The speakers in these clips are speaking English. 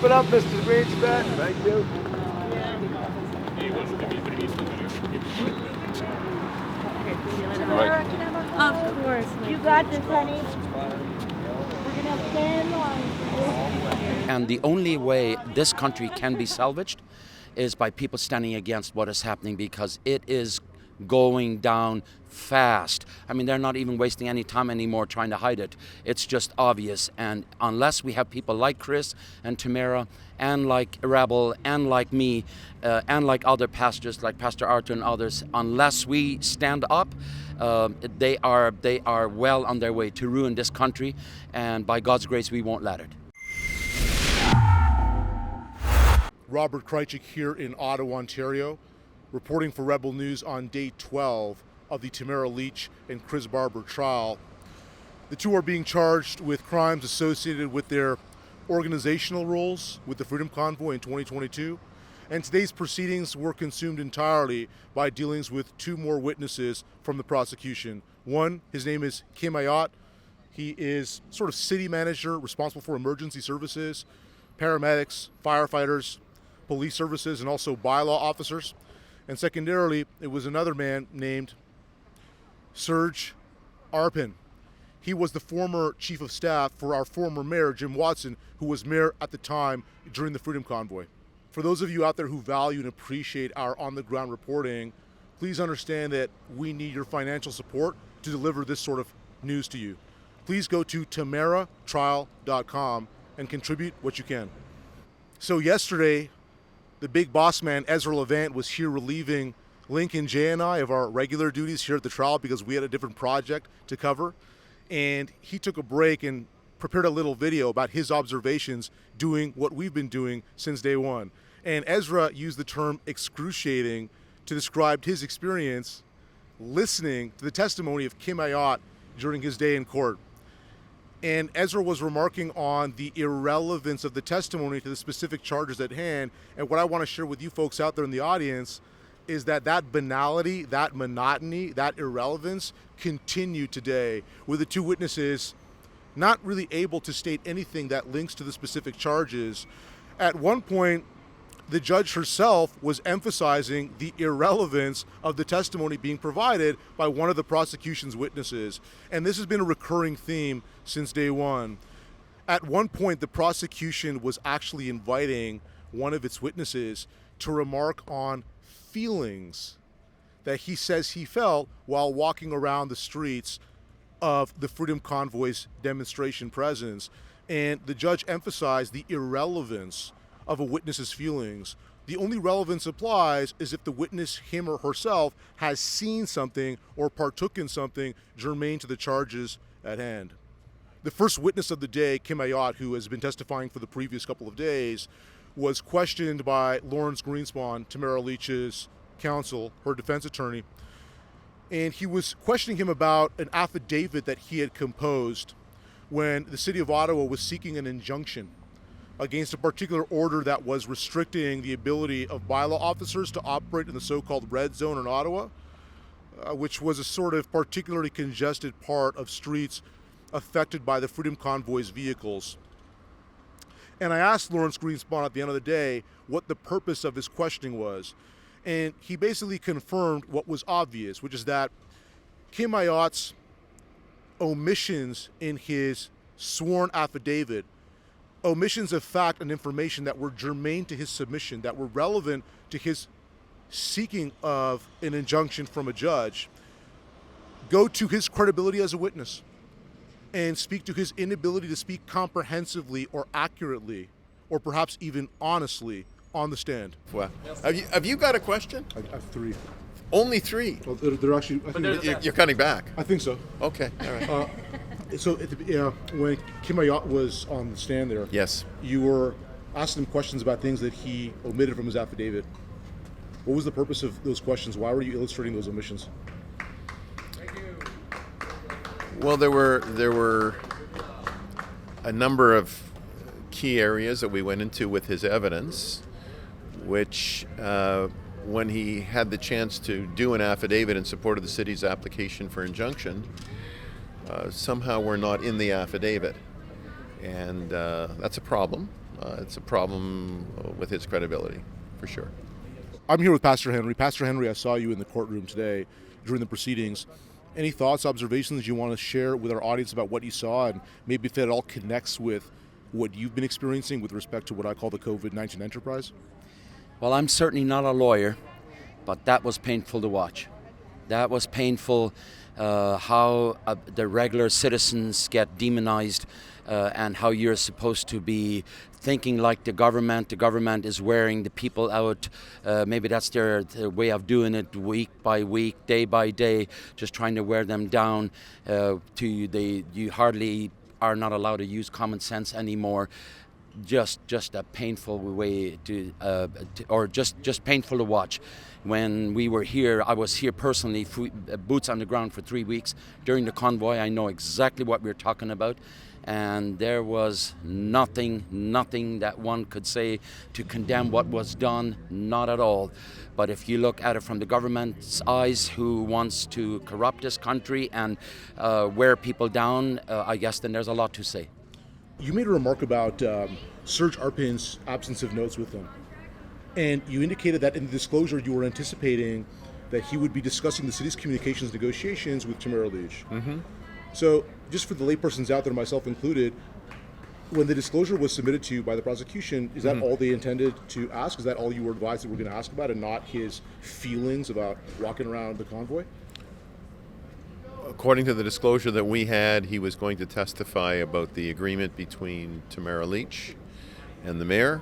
Wrap it up, Mr. Greenspans. Thank you. Of course. You got this, honey. We're going to stand on. And the only way this country can be salvaged is by people standing against what is happening, because it is going down fast. I mean, they're not even wasting any time anymore trying to hide it. It's just obvious. And unless we have people like Chris and Tamara and like Rebel and like me and like other pastors like Pastor Arthur and others, unless we stand up, they are well on their way to ruin this country. And by God's grace, we won't let it. Robert Krajcik here in Ottawa, Ontario, reporting for Rebel News on day 12 of the Tamara Lich and Chris Barber trial. The two are being charged with crimes associated with their organizational roles with the Freedom Convoy in 2022. And today's proceedings were consumed entirely by dealings with two more witnesses from the prosecution. One, his name is Kim Ayot. He is sort of city manager responsible for emergency services, paramedics, firefighters, police services, and also bylaw officers. And secondarily, it was another man named Serge Arpin. He was the former chief of staff for our former mayor, Jim Watson, who was mayor at the time during the Freedom Convoy. For those of you out there who value and appreciate our on-the-ground reporting, please understand that we need your financial support to deliver this sort of news to you. Please go to tamaratrial.com and contribute what you can. So yesterday, the big boss man, Ezra Levant, was here relieving Lincoln, Jay, and I of our regular duties here at the trial because we had a different project to cover. And he took a break and prepared a little video about his observations doing what we've been doing since day one. And Ezra used the term excruciating to describe his experience listening to the testimony of Kim Ayot during his day in court. And Ezra was remarking on the irrelevance of the testimony to the specific charges at hand. And what I want to share with you folks out there in the audience is that banality, that monotony, that irrelevance continued today, with the two witnesses not really able to state anything that links to the specific charges. At one point, the judge herself was emphasizing the irrelevance of the testimony being provided by one of the prosecution's witnesses. And this has been a recurring theme since day one. At one point, the prosecution was actually inviting one of its witnesses to remark on feelings that he says he felt while walking around the streets of the Freedom Convoy's demonstration presence. And the judge emphasized the irrelevance of a witness's feelings. The only relevance applies is if the witness, him or herself, has seen something or partook in something germane to the charges at hand. The first witness of the day, Kim Ayot, who has been testifying for the previous couple of days, was questioned by Lawrence Greenspans, Tamara Lich's counsel, her defense attorney, and he was questioning him about an affidavit that he had composed when the city of Ottawa was seeking an injunction against a particular order that was restricting the ability of bylaw officers to operate in the so-called red zone in Ottawa, which was a sort of particularly congested part of streets affected by the Freedom Convoy's vehicles. And I asked Lawrence Greenspans at the end of the day what the purpose of his questioning was. And he basically confirmed what was obvious, which is that Kim Ayot's omissions in his sworn affidavit, omissions of fact and information that were germane to his submission, that were relevant to his seeking of an injunction from a judge, go to his credibility as a witness and speak to his inability to speak comprehensively or accurately or perhaps even honestly on the stand. Well, have you got a question? I have three. Only three? Well, they're actually... You're cutting back? I think so. Okay, all right. So when Kim Ayot was on the stand there, Yes. you were asking him questions about things that he omitted from his affidavit. What was the purpose of those questions? Why were you illustrating those omissions? Well, there were a number of key areas that we went into with his evidence, which when he had the chance to do an affidavit in support of the city's application for injunction, somehow were not in the affidavit. And that's a problem. it's a problem with his credibility, for sure. I'm here with Pastor Henry. Pastor Henry, I saw you in the courtroom today during the proceedings. Any thoughts, observations you want to share with our audience about what you saw, and maybe if that all connects with what you've been experiencing with respect to what I call the COVID-19 enterprise? Well, I'm certainly not a lawyer, but that was painful to watch. That was painful, how the regular citizens get demonized, and how you're supposed to be thinking like the government. The government is wearing the people out. Maybe that's their way of doing it, week by week, day by day, just trying to wear them down. You hardly are not allowed to use common sense anymore. Just a painful way or just painful to watch. When we were here, I was here personally, boots on the ground for 3 weeks during the convoy. I know exactly what we're talking about. And there was nothing that one could say to condemn what was done, not at all. But if you look at it from the government's eyes, who wants to corrupt this country and wear people down, I guess then there's a lot to say. You made a remark about Serge Arpin's absence of notes with him. And you indicated that in the disclosure you were anticipating that he would be discussing the city's communications negotiations with Tamara Lich. Mm-hmm. So, just for the laypersons out there, myself included, when the disclosure was submitted to you by the prosecution, is that all they intended to ask? Is that all you were advised that we're going to ask about, and not his feelings about walking around the convoy? According to the disclosure that we had, he was going to testify about the agreement between Tamara Lich and the mayor,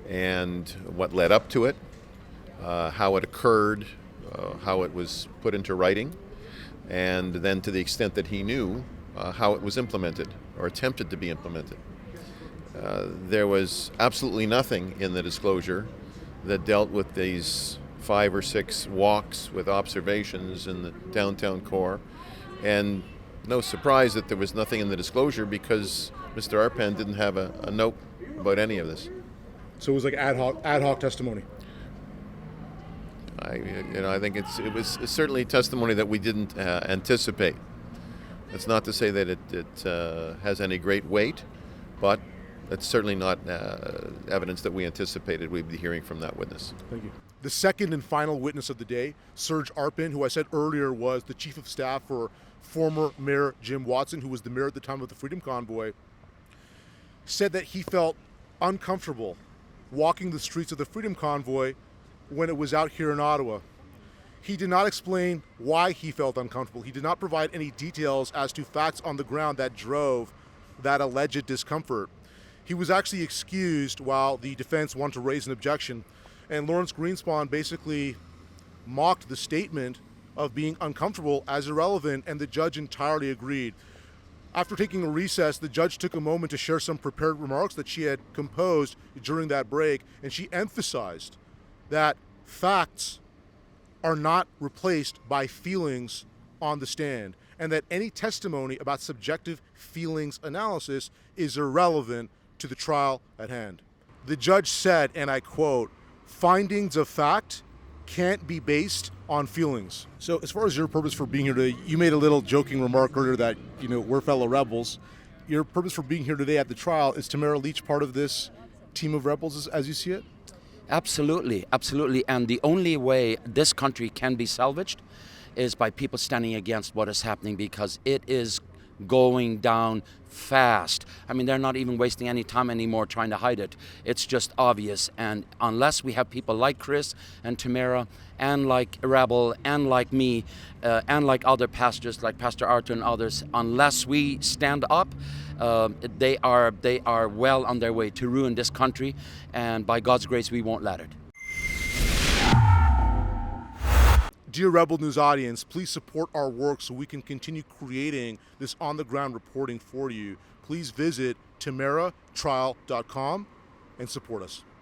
and what led up to it, how it occurred, how it was put into writing, and then to the extent that he knew, how it was implemented or attempted to be implemented. There was absolutely nothing in the disclosure that dealt with these 5 or 6 walks with observations in the downtown core, and no surprise that there was nothing in the disclosure because Mr. Arpan didn't have a note about any of this. So it was like ad hoc testimony. I think it was certainly testimony that we didn't anticipate. That's not to say that it has any great weight, but it's certainly not evidence that we anticipated we'd be hearing from that witness. Thank you. The second and final witness of the day, Serge Arpin, who I said earlier was the chief of staff for former Mayor Jim Watson, who was the mayor at the time of the Freedom Convoy, said that he felt uncomfortable walking the streets of the Freedom Convoy when it was out here in Ottawa. He did not explain why he felt uncomfortable. He did not provide any details as to facts on the ground that drove that alleged discomfort. He was actually excused while the defense wanted to raise an objection, and Lawrence Greenspans basically mocked the statement of being uncomfortable as irrelevant, and the judge entirely agreed. After taking a recess, the judge took a moment to share some prepared remarks that she had composed during that break, and she emphasized that facts are not replaced by feelings on the stand, and that any testimony about subjective feelings analysis is irrelevant to the trial at hand. The judge said, and I quote, "Findings of fact can't be based on feelings." So as far as your purpose for being here today, you made a little joking remark earlier that, we're fellow rebels. Your purpose for being here today at the trial, is Tamara Lich part of this team of rebels as you see it? Absolutely. And the only way this country can be salvaged is by people standing against what is happening, because it is going down fast. I mean, they're not even wasting any time anymore trying to hide it. It's just obvious. And unless we have people like Chris and Tamara and like Rebel and like me and like other pastors like Pastor Arthur and others, unless we stand up, they are well on their way to ruin this country, and by God's grace we won't let it. Dear Rebel News audience, please support our work so we can continue creating this on-the-ground reporting for you. Please visit tamaratrial.com and support us.